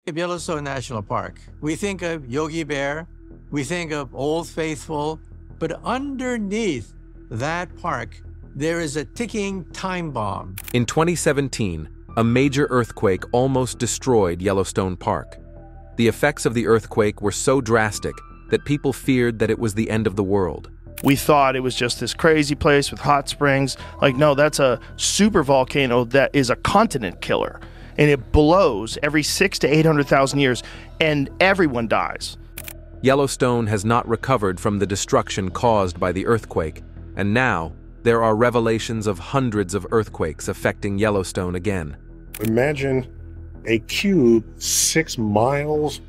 of Yellowstone National Park, we think of Yogi Bear, we think of Old Faithful, but underneath that park, there is a ticking time bomb. In 2017, a major earthquake almost destroyed Yellowstone Park. The effects of the earthquake were so drastic that people feared that it was the end of the world. We thought it was just this crazy place with hot springs. Like, no, that's a supervolcano that is a continent killer. And it blows every 600,000 to 800,000 years, and everyone dies. Yellowstone has not recovered from the destruction caused by the earthquake, and now there are revelations of hundreds of earthquakes affecting Yellowstone again. Imagine a cube 6 miles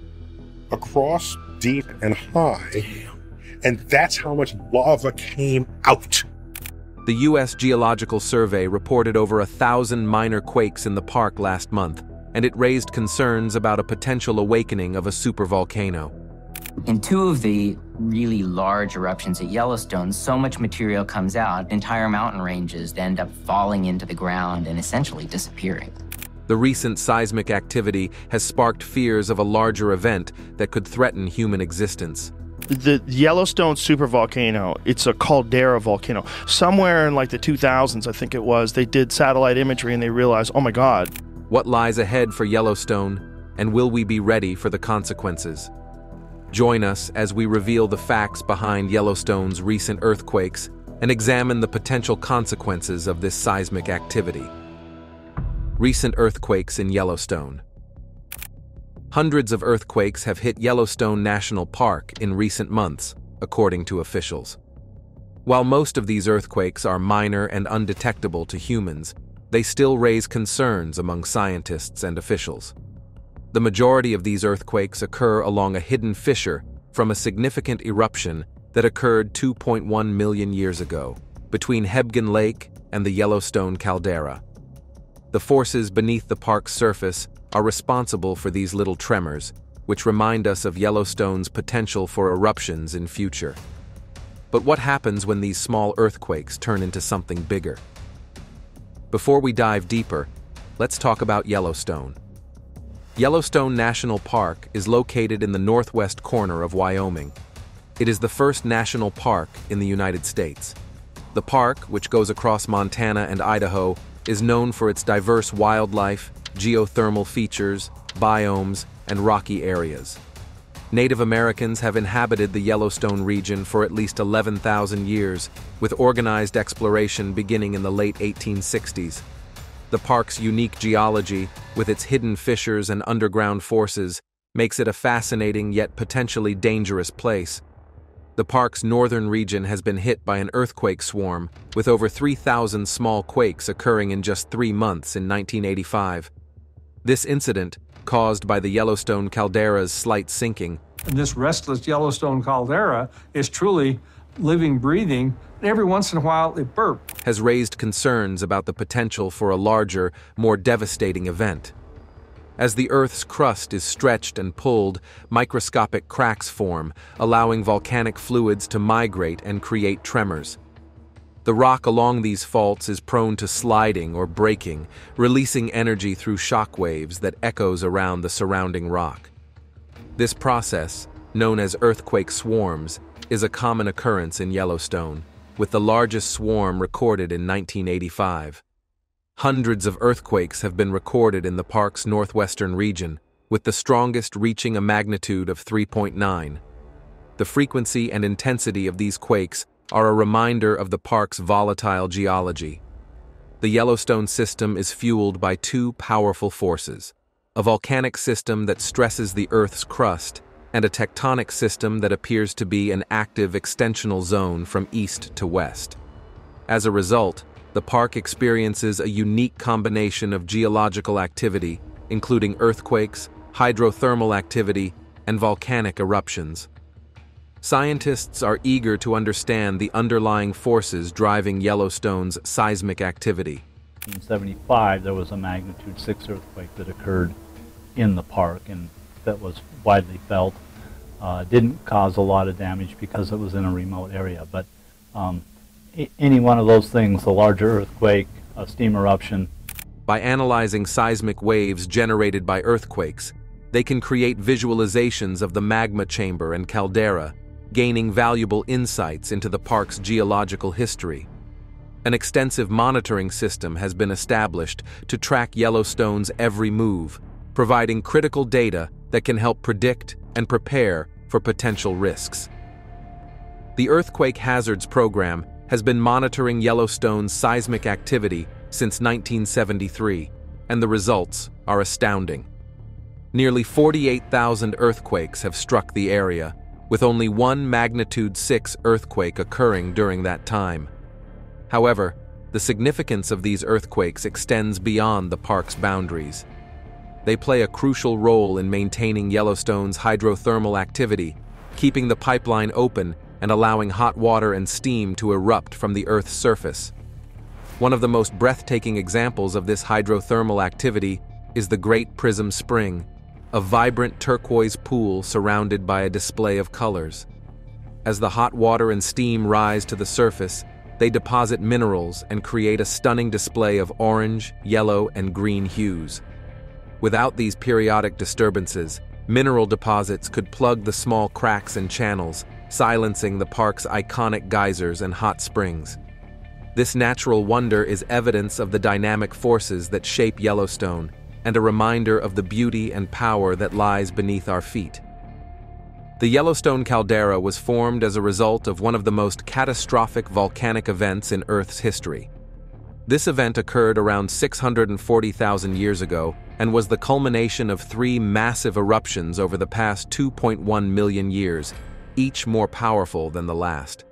across, deep and high, and that's how much lava came out. The US Geological Survey reported over 1,000 minor quakes in the park last month, and it raised concerns about a potential awakening of a supervolcano. In two of the really large eruptions at Yellowstone, so much material comes out, entire mountain ranges end up falling into the ground and essentially disappearing. The recent seismic activity has sparked fears of a larger event that could threaten human existence. The Yellowstone supervolcano, it's a caldera volcano. Somewhere in like the 2000s, I think it was, they did satellite imagery and they realized, oh my God. What lies ahead for Yellowstone, and will we be ready for the consequences? Join us as we reveal the facts behind Yellowstone's recent earthquakes and examine the potential consequences of this seismic activity. Recent earthquakes in Yellowstone. Hundreds of earthquakes have hit Yellowstone National Park in recent months, according to officials. While most of these earthquakes are minor and undetectable to humans, they still raise concerns among scientists and officials. The majority of these earthquakes occur along a hidden fissure from a significant eruption that occurred 2.1 million years ago, between Hebgen Lake and the Yellowstone caldera. The forces beneath the park's surface are responsible for these little tremors, which remind us of Yellowstone's potential for eruptions in future. But what happens when these small earthquakes turn into something bigger? Before we dive deeper, let's talk about Yellowstone. Yellowstone National Park is located in the northwest corner of Wyoming. It is the first national park in the United States. The park, which goes across Montana and Idaho, is known for its diverse wildlife, geothermal features, biomes, and rocky areas. Native Americans have inhabited the Yellowstone region for at least 11,000 years, with organized exploration beginning in the late 1860s. The park's unique geology, with its hidden fissures and underground forces, makes it a fascinating yet potentially dangerous place. The park's northern region has been hit by an earthquake swarm, with over 3,000 small quakes occurring in just 3 months in 1985. This incident, caused by the Yellowstone caldera's slight sinking, and this restless Yellowstone caldera is truly living, breathing, and every once in a while it burps, has raised concerns about the potential for a larger, more devastating event. As the Earth's crust is stretched and pulled, microscopic cracks form, allowing volcanic fluids to migrate and create tremors. The rock along these faults is prone to sliding or breaking, releasing energy through shock waves that echoes around the surrounding rock. This process, known as earthquake swarms, is a common occurrence in Yellowstone, with the largest swarm recorded in 1985. Hundreds of earthquakes have been recorded in the park's northwestern region, with the strongest reaching a magnitude of 3.9. The frequency and intensity of these quakes are a reminder of the park's volatile geology. The Yellowstone system is fueled by two powerful forces: a volcanic system that stresses the Earth's crust, and a tectonic system that appears to be an active extensional zone from east to west. As a result, the park experiences a unique combination of geological activity, including earthquakes, hydrothermal activity, and volcanic eruptions. Scientists are eager to understand the underlying forces driving Yellowstone's seismic activity. In 1975, there was a magnitude 6 earthquake that occurred in the park, and that was widely felt. Didn't cause a lot of damage because it was in a remote area, but any one of those things, a larger earthquake, a steam eruption. By analyzing seismic waves generated by earthquakes, They can create visualizations of the magma chamber and caldera, gaining valuable insights into the park's geological history. An extensive monitoring system has been established to track Yellowstone's every move, providing critical data that can help predict and prepare for potential risks. The Earthquake Hazards Program has been monitoring Yellowstone's seismic activity since 1973, and the results are astounding. Nearly 48,000 earthquakes have struck the area, with only one magnitude 6 earthquake occurring during that time. However, the significance of these earthquakes extends beyond the park's boundaries. They play a crucial role in maintaining Yellowstone's hydrothermal activity, keeping the pipeline open and allowing hot water and steam to erupt from the Earth's surface. One of the most breathtaking examples of this hydrothermal activity is the Great Prism Spring, a vibrant turquoise pool surrounded by a display of colors. As the hot water and steam rise to the surface, they deposit minerals and create a stunning display of orange, yellow, and green hues. Without these periodic disturbances, mineral deposits could plug the small cracks and channels, silencing the park's iconic geysers and hot springs. This natural wonder is evidence of the dynamic forces that shape Yellowstone, and a reminder of the beauty and power that lies beneath our feet. The Yellowstone caldera was formed as a result of one of the most catastrophic volcanic events in Earth's history. This event occurred around 640,000 years ago and was the culmination of 3 massive eruptions over the past 2.1 million years, each more powerful than the last.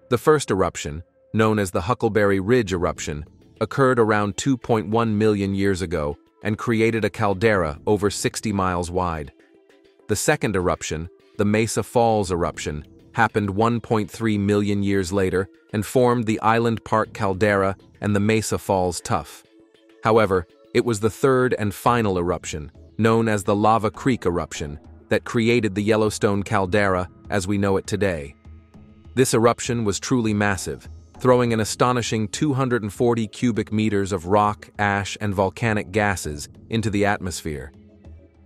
The first eruption, known as the Huckleberry Ridge eruption, occurred around 2.1 million years ago and created a caldera over 60 miles wide. The second eruption, the Mesa Falls eruption, happened 1.3 million years later and formed the Island Park caldera and the Mesa Falls Tuff. However, it was the third and final eruption, known as the Lava Creek eruption, that created the Yellowstone caldera as we know it today. This eruption was truly massive, throwing an astonishing 240 cubic meters of rock, ash, and volcanic gases into the atmosphere.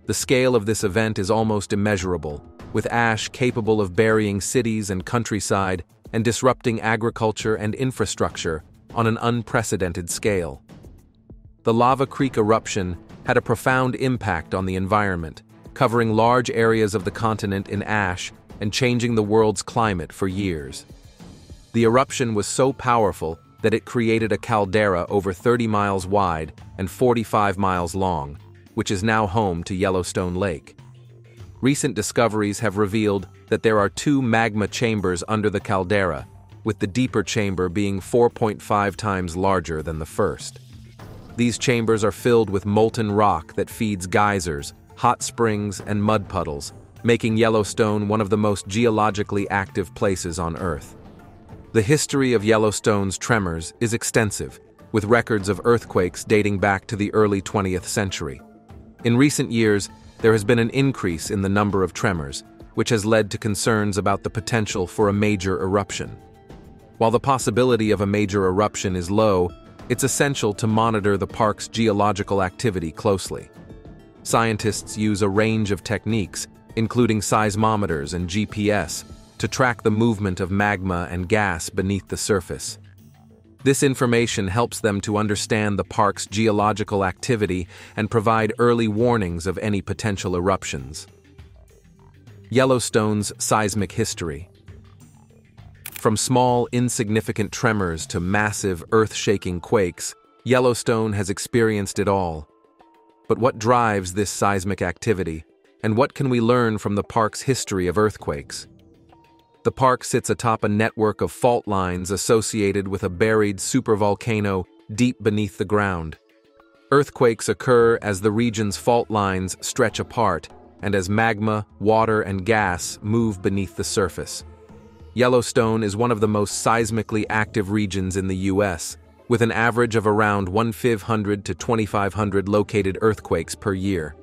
The scale of this event is almost immeasurable, with ash capable of burying cities and countryside and disrupting agriculture and infrastructure on an unprecedented scale. The Lava Creek eruption had a profound impact on the environment, covering large areas of the continent in ash and changing the world's climate for years. The eruption was so powerful that it created a caldera over 30 miles wide and 45 miles long, which is now home to Yellowstone Lake. Recent discoveries have revealed that there are 2 magma chambers under the caldera, with the deeper chamber being 4.5 times larger than the first. These chambers are filled with molten rock that feeds geysers, hot springs, and mud puddles, making Yellowstone one of the most geologically active places on Earth. The history of Yellowstone's tremors is extensive, with records of earthquakes dating back to the early 20th century. In recent years, there has been an increase in the number of tremors, which has led to concerns about the potential for a major eruption. While the possibility of a major eruption is low, it's essential to monitor the park's geological activity closely. Scientists use a range of techniques, including seismometers and GPS, to track the movement of magma and gas beneath the surface. This information helps them to understand the park's geological activity and provide early warnings of any potential eruptions. Yellowstone's seismic history. From small, insignificant tremors to massive, earth-shaking quakes, Yellowstone has experienced it all. But what drives this seismic activity, and what can we learn from the park's history of earthquakes? The park sits atop a network of fault lines associated with a buried supervolcano deep beneath the ground. Earthquakes occur as the region's fault lines stretch apart and as magma, water, and gas move beneath the surface. Yellowstone is one of the most seismically active regions in the U.S., with an average of around 1,500 to 2,500 located earthquakes per year.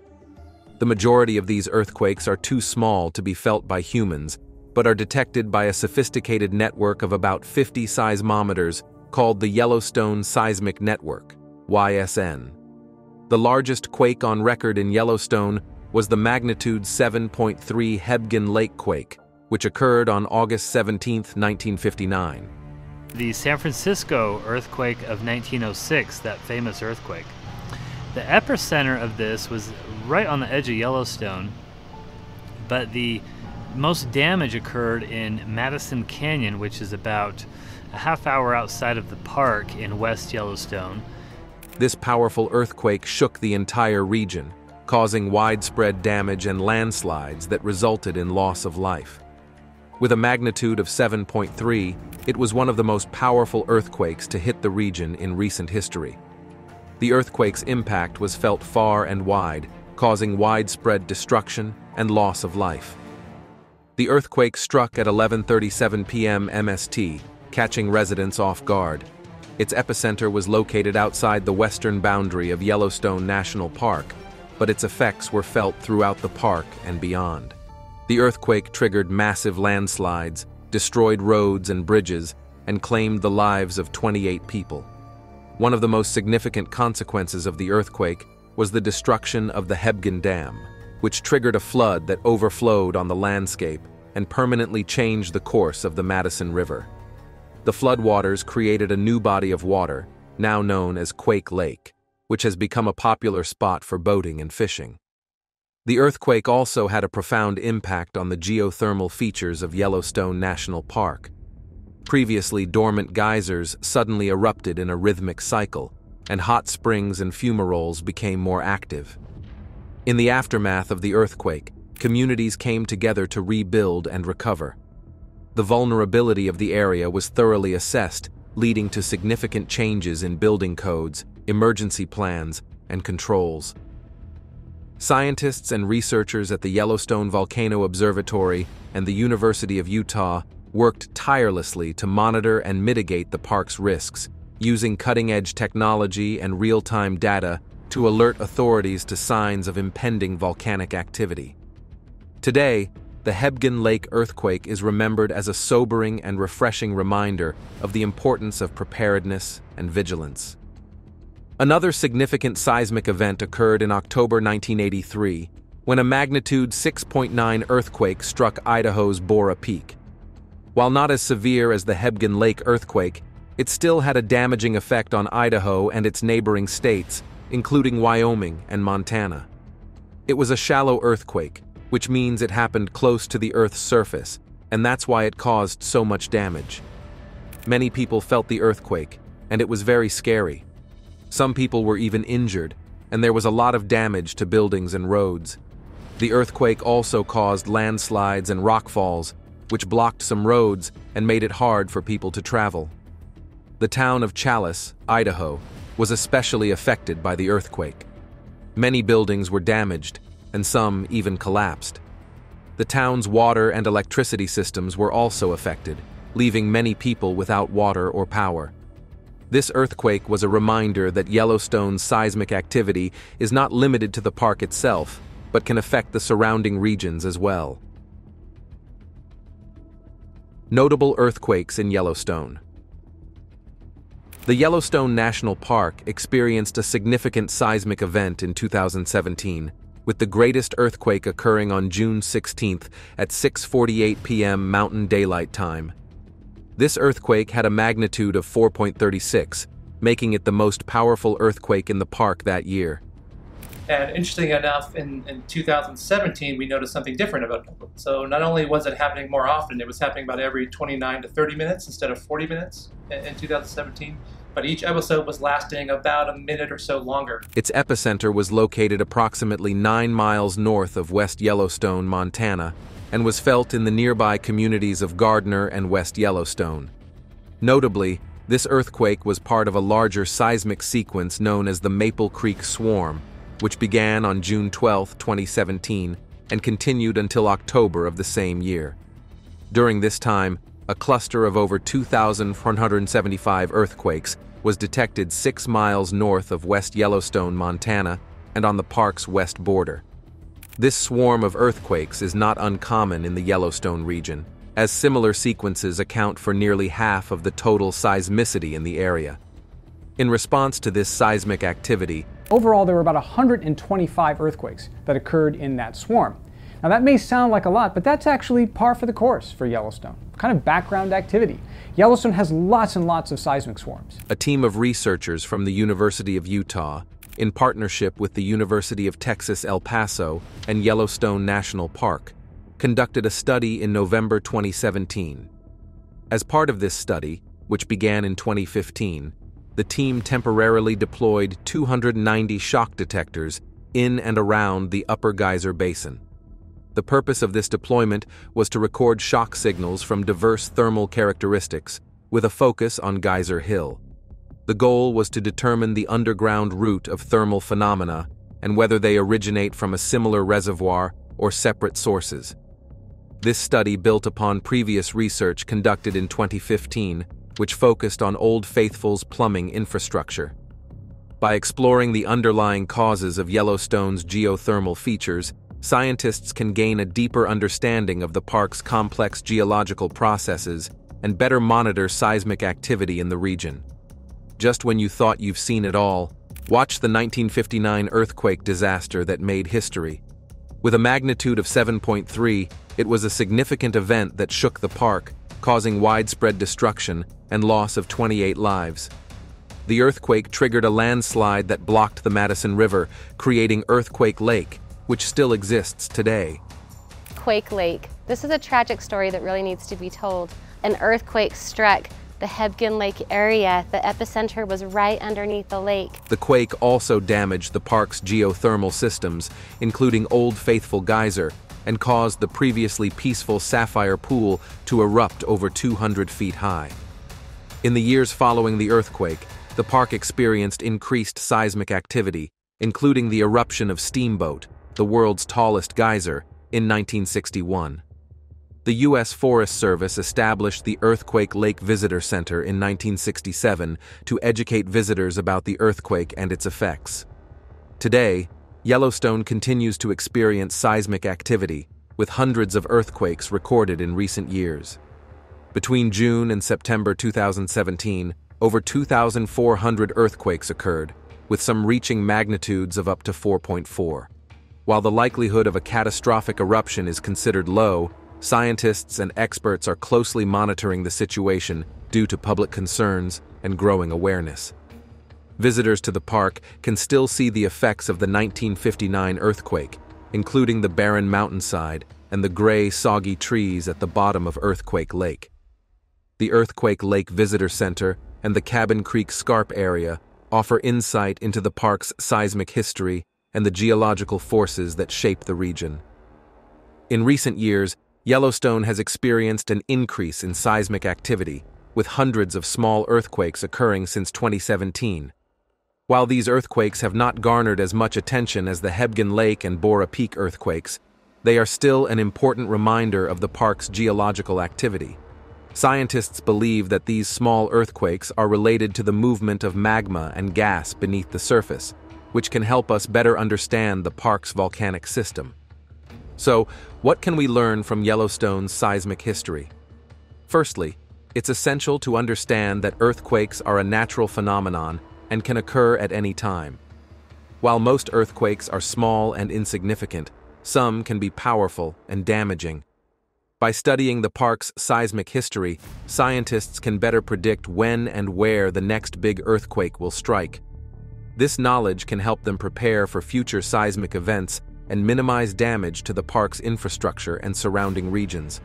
The majority of these earthquakes are too small to be felt by humans, but are detected by a sophisticated network of about 50 seismometers called the Yellowstone Seismic Network, YSN. The largest quake on record in Yellowstone was the magnitude 7.3 Hebgen Lake quake, which occurred on August 17, 1959. The San Francisco earthquake of 1906, that famous earthquake. The epicenter of this was right on the edge of Yellowstone, but the most damage occurred in Madison Canyon, which is about a half hour outside of the park in West Yellowstone. This powerful earthquake shook the entire region, causing widespread damage and landslides that resulted in loss of life. With a magnitude of 7.3, it was one of the most powerful earthquakes to hit the region in recent history. The earthquake's impact was felt far and wide, causing widespread destruction and loss of life. The earthquake struck at 11:37 p.m. MST, catching residents off guard. Its epicenter was located outside the western boundary of Yellowstone National Park, but its effects were felt throughout the park and beyond. The earthquake triggered massive landslides, destroyed roads and bridges, and claimed the lives of 28 people. One of the most significant consequences of the earthquake was the destruction of the Hebgen Dam, which triggered a flood that overflowed on the landscape and permanently changed the course of the Madison River. The floodwaters created a new body of water, now known as Quake Lake, which has become a popular spot for boating and fishing. The earthquake also had a profound impact on the geothermal features of Yellowstone National Park. Previously dormant geysers suddenly erupted in a rhythmic cycle, and hot springs and fumaroles became more active. In the aftermath of the earthquake, communities came together to rebuild and recover. The vulnerability of the area was thoroughly assessed, leading to significant changes in building codes, emergency plans, and controls. Scientists and researchers at the Yellowstone Volcano Observatory and the University of Utah worked tirelessly to monitor and mitigate the park's risks, using cutting-edge technology and real-time data to alert authorities to signs of impending volcanic activity. Today, the Hebgen Lake earthquake is remembered as a sobering and refreshing reminder of the importance of preparedness and vigilance. Another significant seismic event occurred in October 1983, when a magnitude 6.9 earthquake struck Idaho's Bora Peak. While not as severe as the Hebgen Lake earthquake, it still had a damaging effect on Idaho and its neighboring states, including Wyoming and Montana. It was a shallow earthquake, which means it happened close to the Earth's surface, and that's why it caused so much damage. Many people felt the earthquake, and it was very scary. Some people were even injured, and there was a lot of damage to buildings and roads. The earthquake also caused landslides and rockfalls, which blocked some roads and made it hard for people to travel. The town of Challis, Idaho, was especially affected by the earthquake. Many buildings were damaged, and some even collapsed. The town's water and electricity systems were also affected, leaving many people without water or power. This earthquake was a reminder that Yellowstone's seismic activity is not limited to the park itself, but can affect the surrounding regions as well. Notable earthquakes in Yellowstone. The Yellowstone National Park experienced a significant seismic event in 2017, with the greatest earthquake occurring on June 16th at 6:48 p.m. Mountain Daylight Time. This earthquake had a magnitude of 4.36, making it the most powerful earthquake in the park that year. And interesting enough, in 2017, we noticed something different about it. So not only was it happening more often, it was happening about every 29 to 30 minutes instead of 40 minutes in 2017. But each episode was lasting about a minute or so longer. Its epicenter was located approximately 9 miles north of West Yellowstone, Montana, and was felt in the nearby communities of Gardner and West Yellowstone. Notably, this earthquake was part of a larger seismic sequence known as the Maple Creek Swarm, which began on June 12, 2017, and continued until October of the same year. During this time, a cluster of over 2,475 earthquakes was detected 6 miles north of West Yellowstone, Montana, and on the park's west border. This swarm of earthquakes is not uncommon in the Yellowstone region, as similar sequences account for nearly half of the total seismicity in the area. In response to this seismic activity, Overall, there were about 125 earthquakes that occurred in that swarm. Now that may sound like a lot, but that's actually par for the course for Yellowstone. Kind of background activity. Yellowstone has lots and lots of seismic swarms. A team of researchers from the University of Utah, in partnership with the University of Texas El Paso and Yellowstone National Park, conducted a study in November 2017. As part of this study, which began in 2015, the team temporarily deployed 290 shock detectors in and around the Upper Geyser Basin. The purpose of this deployment was to record shock signals from diverse thermal characteristics, with a focus on Geyser Hill. The goal was to determine the underground root of thermal phenomena and whether they originate from a similar reservoir or separate sources. This study built upon previous research conducted in 2015, which focused on Old Faithful's plumbing infrastructure. By exploring the underlying causes of Yellowstone's geothermal features, scientists can gain a deeper understanding of the park's complex geological processes and better monitor seismic activity in the region. Just when you thought you've seen it all, watch the 1959 earthquake disaster that made history. With a magnitude of 7.3, it was a significant event that shook the park, causing widespread destruction and loss of 28 lives. The earthquake triggered a landslide that blocked the Madison River, creating Earthquake Lake, which still exists today. Quake Lake. This is a tragic story that really needs to be told. An earthquake struck the Hebgen Lake area. The epicenter was right underneath the lake. The quake also damaged the park's geothermal systems, including Old Faithful Geyser, and caused the previously peaceful Sapphire Pool to erupt over 200 feet high. In the years following the earthquake, the park experienced increased seismic activity, including the eruption of Steamboat, the world's tallest geyser, in 1961. The U.S. Forest Service established the Earthquake Lake Visitor Center in 1967 to educate visitors about the earthquake and its effects. Today, Yellowstone continues to experience seismic activity, with hundreds of earthquakes recorded in recent years. Between June and September 2017, over 2,400 earthquakes occurred, with some reaching magnitudes of up to 4.4. While the likelihood of a catastrophic eruption is considered low, scientists and experts are closely monitoring the situation due to public concerns and growing awareness. Visitors to the park can still see the effects of the 1959 earthquake, including the barren mountainside and the gray, soggy trees at the bottom of Earthquake Lake. The Earthquake Lake Visitor Center and the Cabin Creek Scarp area offer insight into the park's seismic history and the geological forces that shape the region. In recent years, Yellowstone has experienced an increase in seismic activity, with hundreds of small earthquakes occurring since 2017. While these earthquakes have not garnered as much attention as the Hebgen Lake and Bora Peak earthquakes, they are still an important reminder of the park's geological activity. Scientists believe that these small earthquakes are related to the movement of magma and gas beneath the surface, which can help us better understand the park's volcanic system. So, what can we learn from Yellowstone's seismic history? Firstly, it's essential to understand that earthquakes are a natural phenomenon and can occur at any time. While most earthquakes are small and insignificant, some can be powerful and damaging. By studying the park's seismic history, scientists can better predict when and where the next big earthquake will strike. This knowledge can help them prepare for future seismic events and minimize damage to the park's infrastructure and surrounding regions.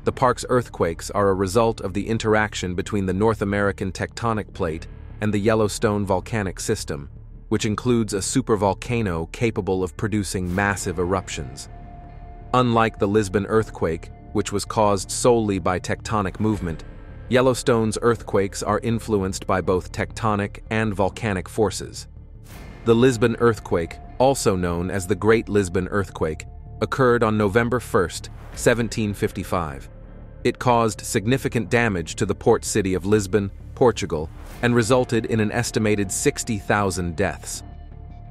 The park's earthquakes are a result of the interaction between the North American tectonic plate and the Yellowstone volcanic system, which includes a supervolcano capable of producing massive eruptions. Unlike the Lisbon earthquake, which was caused solely by tectonic movement, Yellowstone's earthquakes are influenced by both tectonic and volcanic forces. The Lisbon earthquake, also known as the Great Lisbon Earthquake, occurred on November 1, 1755. It caused significant damage to the port city of Lisbon, Portugal, and resulted in an estimated 60,000 deaths.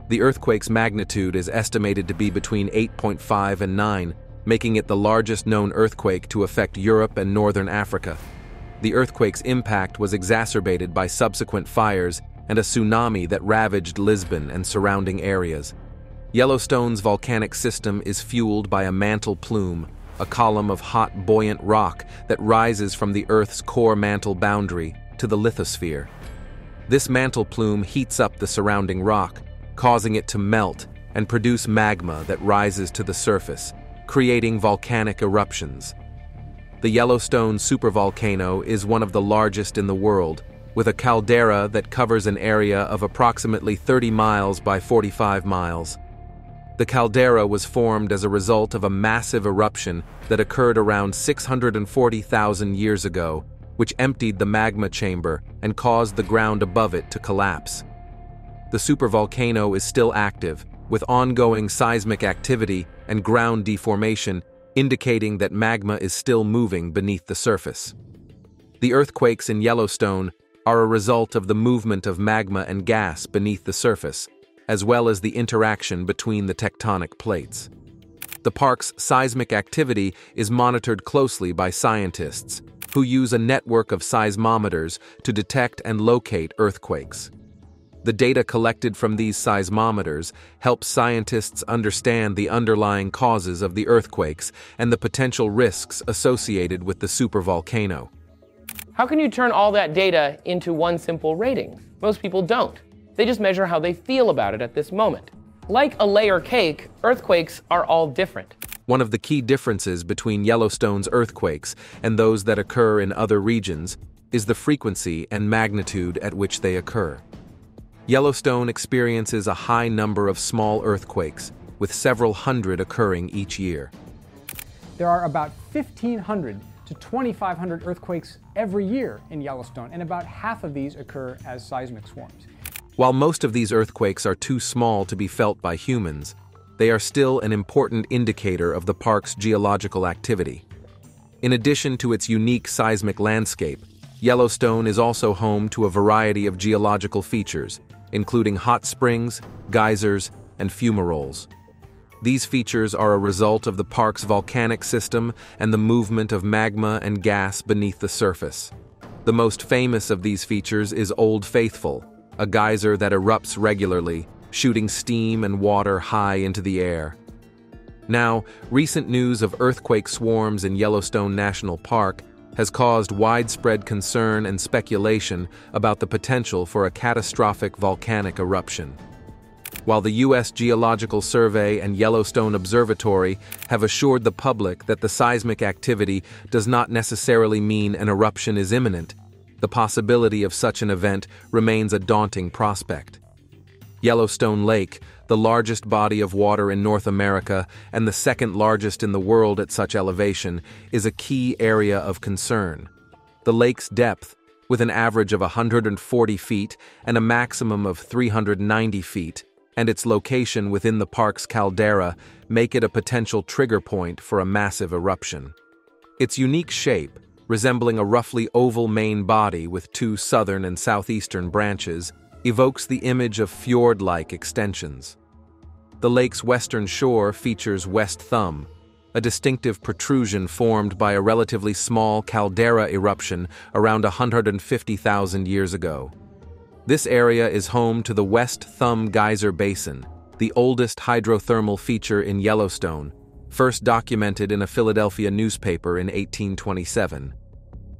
The earthquake's magnitude is estimated to be between 8.5 and 9, making it the largest known earthquake to affect Europe and northern Africa. The earthquake's impact was exacerbated by subsequent fires and a tsunami that ravaged Lisbon and surrounding areas. Yellowstone's volcanic system is fueled by a mantle plume, a column of hot, buoyant rock that rises from the Earth's core mantle boundary to the lithosphere. This mantle plume heats up the surrounding rock, causing it to melt and produce magma that rises to the surface, creating volcanic eruptions. The Yellowstone supervolcano is one of the largest in the world, with a caldera that covers an area of approximately 30 miles by 45 miles. The caldera was formed as a result of a massive eruption that occurred around 640,000 years ago, which emptied the magma chamber and caused the ground above it to collapse. The supervolcano is still active, with ongoing seismic activity and ground deformation, indicating that magma is still moving beneath the surface. The earthquakes in Yellowstone are a result of the movement of magma and gas beneath the surface, as well as the interaction between the tectonic plates. The park's seismic activity is monitored closely by scientists, who use a network of seismometers to detect and locate earthquakes. The data collected from these seismometers helps scientists understand the underlying causes of the earthquakes and the potential risks associated with the supervolcano. How can you turn all that data into one simple rating? Most people don't. They just measure how they feel about it at this moment. Like a layer cake, earthquakes are all different. One of the key differences between Yellowstone's earthquakes and those that occur in other regions is the frequency and magnitude at which they occur. Yellowstone experiences a high number of small earthquakes, with several hundred occurring each year. There are about 1,500 to 2,500 earthquakes every year in Yellowstone, and about half of these occur as seismic swarms. While most of these earthquakes are too small to be felt by humans, they are still an important indicator of the park's geological activity. In addition to its unique seismic landscape, Yellowstone is also home to a variety of geological features, including hot springs, geysers, and fumaroles. These features are a result of the park's volcanic system and the movement of magma and gas beneath the surface. The most famous of these features is Old Faithful, a geyser that erupts regularly, shooting steam and water high into the air. Now, recent news of earthquake swarms in Yellowstone National Park has caused widespread concern and speculation about the potential for a catastrophic volcanic eruption. While the US Geological Survey and Yellowstone Observatory have assured the public that the seismic activity does not necessarily mean an eruption is imminent, the possibility of such an event remains a daunting prospect. Yellowstone Lake, the largest body of water in North America and the second largest in the world at such elevation, is a key area of concern. The lake's depth, with an average of 140 feet and a maximum of 390 feet, and its location within the park's caldera make it a potential trigger point for a massive eruption. Its unique shape, resembling a roughly oval main body with two southern and southeastern branches, evokes the image of fjord-like extensions. The lake's western shore features West Thumb, a distinctive protrusion formed by a relatively small caldera eruption around 150,000 years ago. This area is home to the West Thumb Geyser Basin, the oldest hydrothermal feature in Yellowstone, first documented in a Philadelphia newspaper in 1827.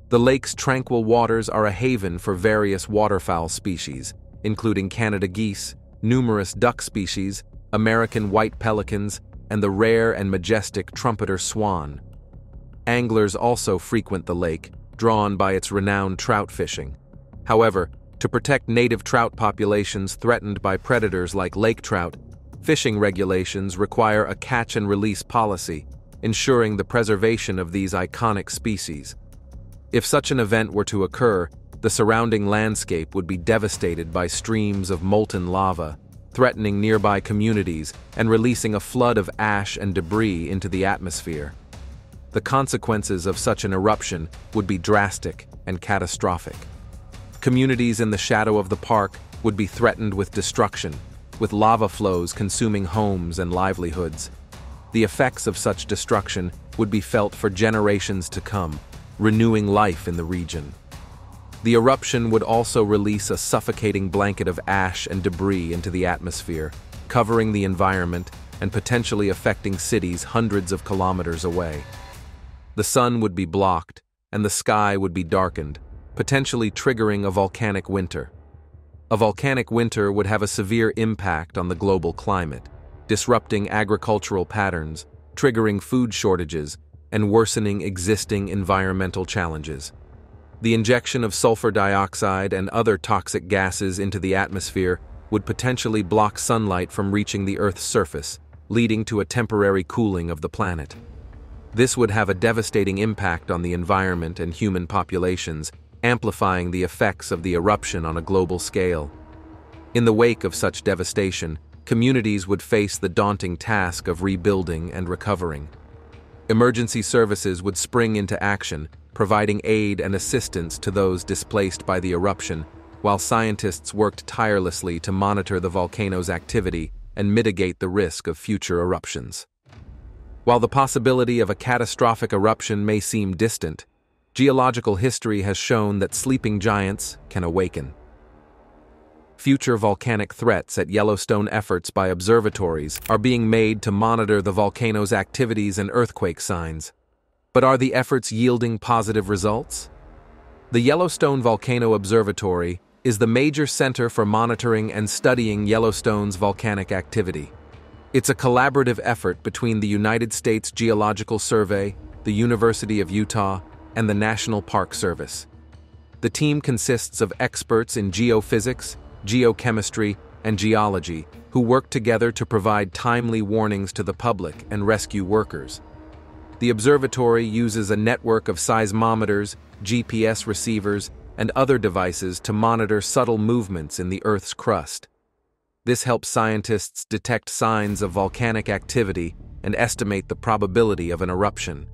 The lake's tranquil waters are a haven for various waterfowl species, including Canada geese, numerous duck species, American white pelicans, and the rare and majestic trumpeter swan. Anglers also frequent the lake, drawn by its renowned trout fishing. However, to protect native trout populations threatened by predators like lake trout, fishing regulations require a catch-and-release policy, ensuring the preservation of these iconic species. If such an event were to occur, the surrounding landscape would be devastated by streams of molten lava, threatening nearby communities and releasing a flood of ash and debris into the atmosphere. The consequences of such an eruption would be drastic and catastrophic. Communities in the shadow of the park would be threatened with destruction, with lava flows consuming homes and livelihoods. The effects of such destruction would be felt for generations to come, renewing life in the region. The eruption would also release a suffocating blanket of ash and debris into the atmosphere, covering the environment and potentially affecting cities hundreds of kilometers away. The sun would be blocked, and the sky would be darkened, potentially triggering a volcanic winter. A volcanic winter would have a severe impact on the global climate, disrupting agricultural patterns, triggering food shortages, and worsening existing environmental challenges. The injection of sulfur dioxide and other toxic gases into the atmosphere would potentially block sunlight from reaching the Earth's surface, leading to a temporary cooling of the planet. This would have a devastating impact on the environment and human populations, amplifying the effects of the eruption on a global scale. In the wake of such devastation, communities would face the daunting task of rebuilding and recovering. Emergency services would spring into action, providing aid and assistance to those displaced by the eruption, while scientists worked tirelessly to monitor the volcano's activity and mitigate the risk of future eruptions. While the possibility of a catastrophic eruption may seem distant, geological history has shown that sleeping giants can awaken. Future volcanic threats at Yellowstone efforts by observatories are being made to monitor the volcano's activities and earthquake signs. But are the efforts yielding positive results? The Yellowstone Volcano Observatory is the major center for monitoring and studying Yellowstone's volcanic activity. It's a collaborative effort between the United States Geological Survey, the University of Utah, and the National Park Service. The team consists of experts in geophysics, geochemistry, and geology who work together to provide timely warnings to the public and rescue workers. The observatory uses a network of seismometers, GPS receivers, and other devices to monitor subtle movements in the Earth's crust. This helps scientists detect signs of volcanic activity and estimate the probability of an eruption.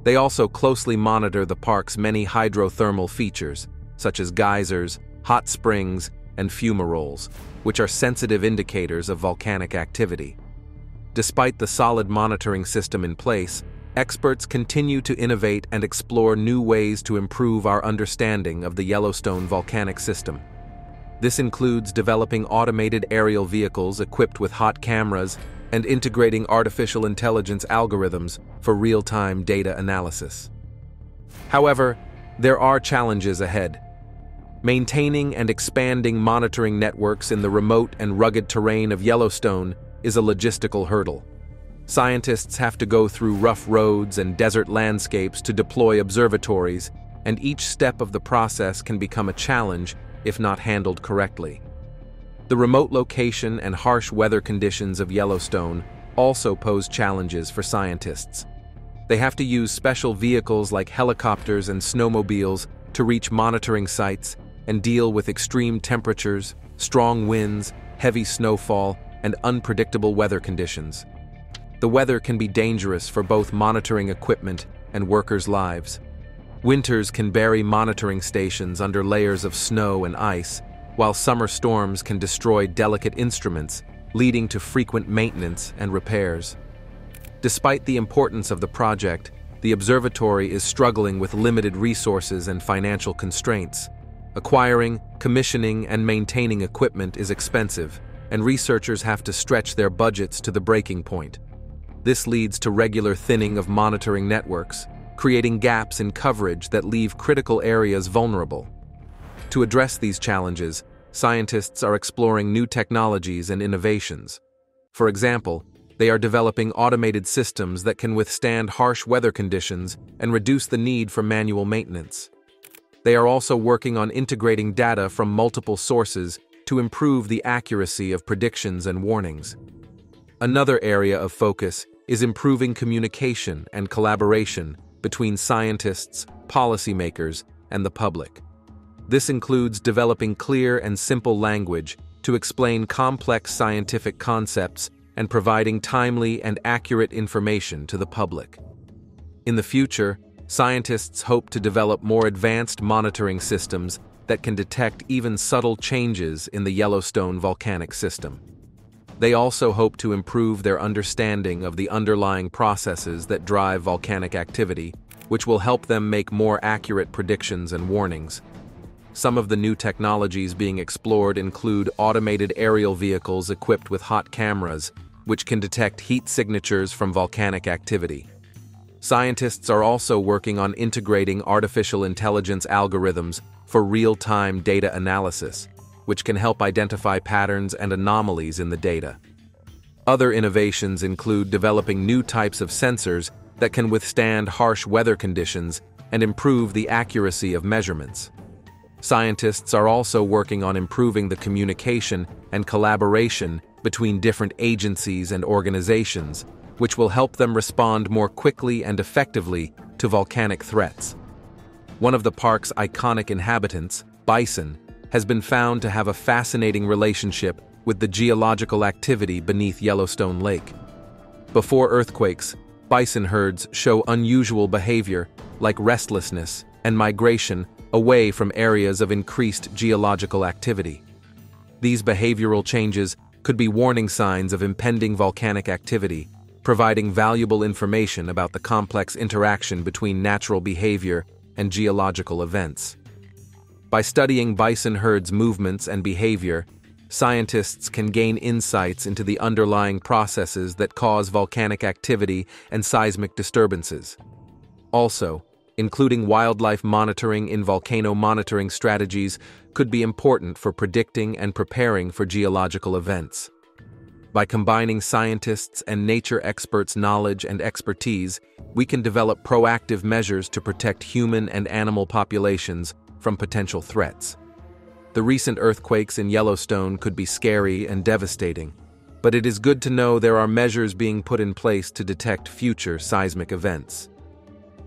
They also closely monitor the park's many hydrothermal features, such as geysers, hot springs, and fumaroles, which are sensitive indicators of volcanic activity. Despite the solid monitoring system in place, experts continue to innovate and explore new ways to improve our understanding of the Yellowstone volcanic system. This includes developing automated aerial vehicles equipped with hot cameras and integrating artificial intelligence algorithms for real-time data analysis. However, there are challenges ahead. Maintaining and expanding monitoring networks in the remote and rugged terrain of Yellowstone is a logistical hurdle. Scientists have to go through rough roads and desert landscapes to deploy observatories, and each step of the process can become a challenge if not handled correctly. The remote location and harsh weather conditions of Yellowstone also pose challenges for scientists. They have to use special vehicles like helicopters and snowmobiles to reach monitoring sites and deal with extreme temperatures, strong winds, heavy snowfall, and unpredictable weather conditions. The weather can be dangerous for both monitoring equipment and workers' lives. Winters can bury monitoring stations under layers of snow and ice, while summer storms can destroy delicate instruments, leading to frequent maintenance and repairs. Despite the importance of the project, the observatory is struggling with limited resources and financial constraints. Acquiring, commissioning, and maintaining equipment is expensive, and researchers have to stretch their budgets to the breaking point. This leads to regular thinning of monitoring networks, creating gaps in coverage that leave critical areas vulnerable. To address these challenges, scientists are exploring new technologies and innovations. For example, they are developing automated systems that can withstand harsh weather conditions and reduce the need for manual maintenance. They are also working on integrating data from multiple sources to improve the accuracy of predictions and warnings. Another area of focus is improving communication and collaboration between scientists, policymakers, and the public. This includes developing clear and simple language to explain complex scientific concepts and providing timely and accurate information to the public. In the future, scientists hope to develop more advanced monitoring systems that can detect even subtle changes in the Yellowstone volcanic system. They also hope to improve their understanding of the underlying processes that drive volcanic activity, which will help them make more accurate predictions and warnings. Some of the new technologies being explored include automated aerial vehicles equipped with hot cameras, which can detect heat signatures from volcanic activity. Scientists are also working on integrating artificial intelligence algorithms for real-time data analysis, which can help identify patterns and anomalies in the data. Other innovations include developing new types of sensors that can withstand harsh weather conditions and improve the accuracy of measurements. Scientists are also working on improving the communication and collaboration between different agencies and organizations, which will help them respond more quickly and effectively to volcanic threats. One of the park's iconic inhabitants, bison, has been found to have a fascinating relationship with the geological activity beneath Yellowstone Lake. Before earthquakes, bison herds show unusual behavior like restlessness and migration away from areas of increased geological activity. These behavioral changes could be warning signs of impending volcanic activity, providing valuable information about the complex interaction between natural behavior and geological events. By studying bison herds' movements and behavior, scientists can gain insights into the underlying processes that cause volcanic activity and seismic disturbances. Also, including wildlife monitoring in volcano monitoring strategies could be important for predicting and preparing for geological events. By combining scientists' and nature experts' knowledge and expertise, we can develop proactive measures to protect human and animal populations from potential threats. The recent earthquakes in Yellowstone could be scary and devastating, but it is good to know there are measures being put in place to detect future seismic events.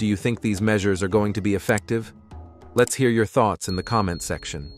Do you think these measures are going to be effective? Let's hear your thoughts in the comment section.